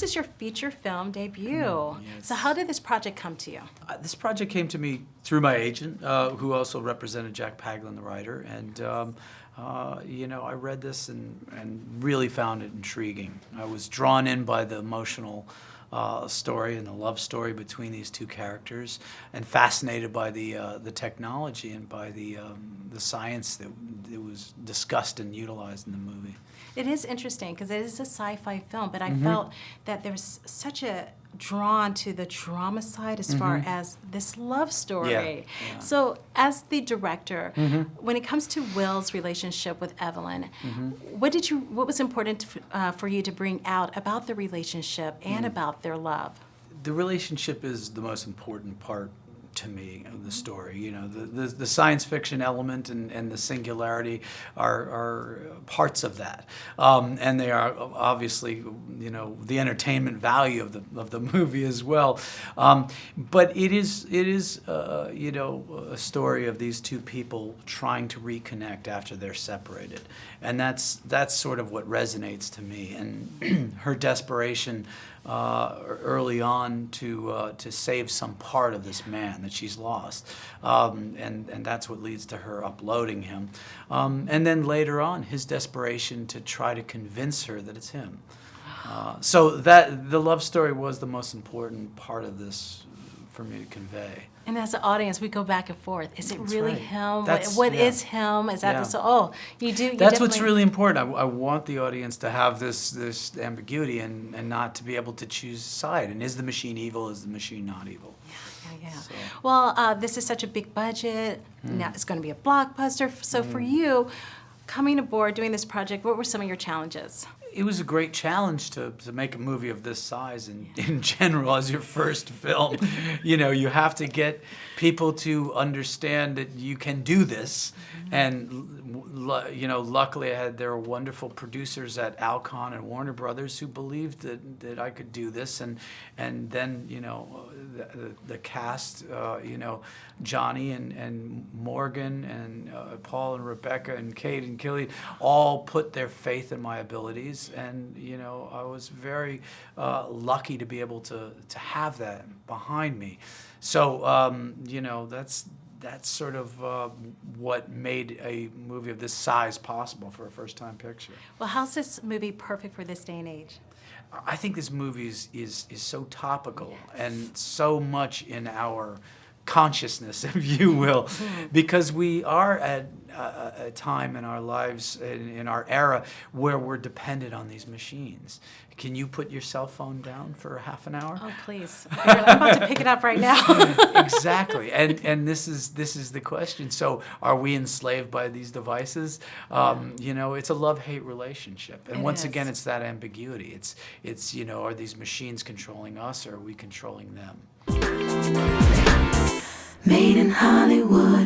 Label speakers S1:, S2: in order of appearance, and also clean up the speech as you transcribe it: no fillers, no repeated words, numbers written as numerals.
S1: this is your feature film debut.
S2: Yes.
S1: So how did this project come to you?
S2: This project came to me through my agent, who also represented Jack Paglin, the writer, and I read this and really found it intriguing. I was drawn in by the emotional story and the love story between these two characters, and fascinated by the technology and by the science that was discussed and utilized in the movie.
S1: It is interesting because it is a sci-fi film, but I felt that there's such a drawn to the drama side as far as this love story.
S2: Yeah.
S1: So as the director, when it comes to Will's relationship with Evelyn, what was important for you to bring out about the relationship and about their love?
S2: The relationship is the most important part to me of the story. You know, the science fiction element and the singularity are parts of that, and they are obviously, you know, the entertainment value of the movie as well. But it is you know, a story of these two people trying to reconnect after they're separated, and that's sort of what resonates to me. And her desperation early on to save some part of this man that she's lost, and that's what leads to her uploading him, and then later on his desperation to try to convince her that it's him. So that the love story was the most important part of this for me to convey.
S1: And as an audience, we go back and forth. Is it
S2: That's
S1: really
S2: right.
S1: him?
S2: That's-
S1: What
S2: yeah.
S1: is him? Is that
S2: Yeah.
S1: so? Oh, you do. You
S2: That's what's
S1: definitely-
S2: really important. I want the audience to have this ambiguity and not to be able to choose a side. And is the machine evil? Is the machine not evil?
S1: Yeah.
S2: So-
S1: Well, this is such a big budget. Now it's going to be a blockbuster. So for you, coming aboard, doing this project, what were some of your challenges?
S2: It was a great challenge to make a movie of this size in general as your first film. You know, you have to get people to understand that you can do this. And, you know, luckily there were wonderful producers at Alcon and Warner Brothers who believed that I could do this. And then, you know, the cast, you know, Johnny and Morgan and Paul and Rebecca and Kate and Killian all put their faith in my abilities. And, you know, I was very lucky to be able to have that behind me. So, you know, that's sort of what made a movie of this size possible for a first-time picture.
S1: Well, how's this movie perfect for this day and age?
S2: I think this movie is so topical and so much in our consciousness, if you will, because we are at a time in our lives, in our era, where we're dependent on these machines. Can you put your cell phone down for half an hour?
S1: Oh, please. I'm about to pick it up right now.
S2: Exactly, and this is the question. So, are we enslaved by these devices? You know, it's a love-hate relationship, and once again, it's that ambiguity. It's you know, are these machines controlling us, or are we controlling them?
S3: Made in Hollywood.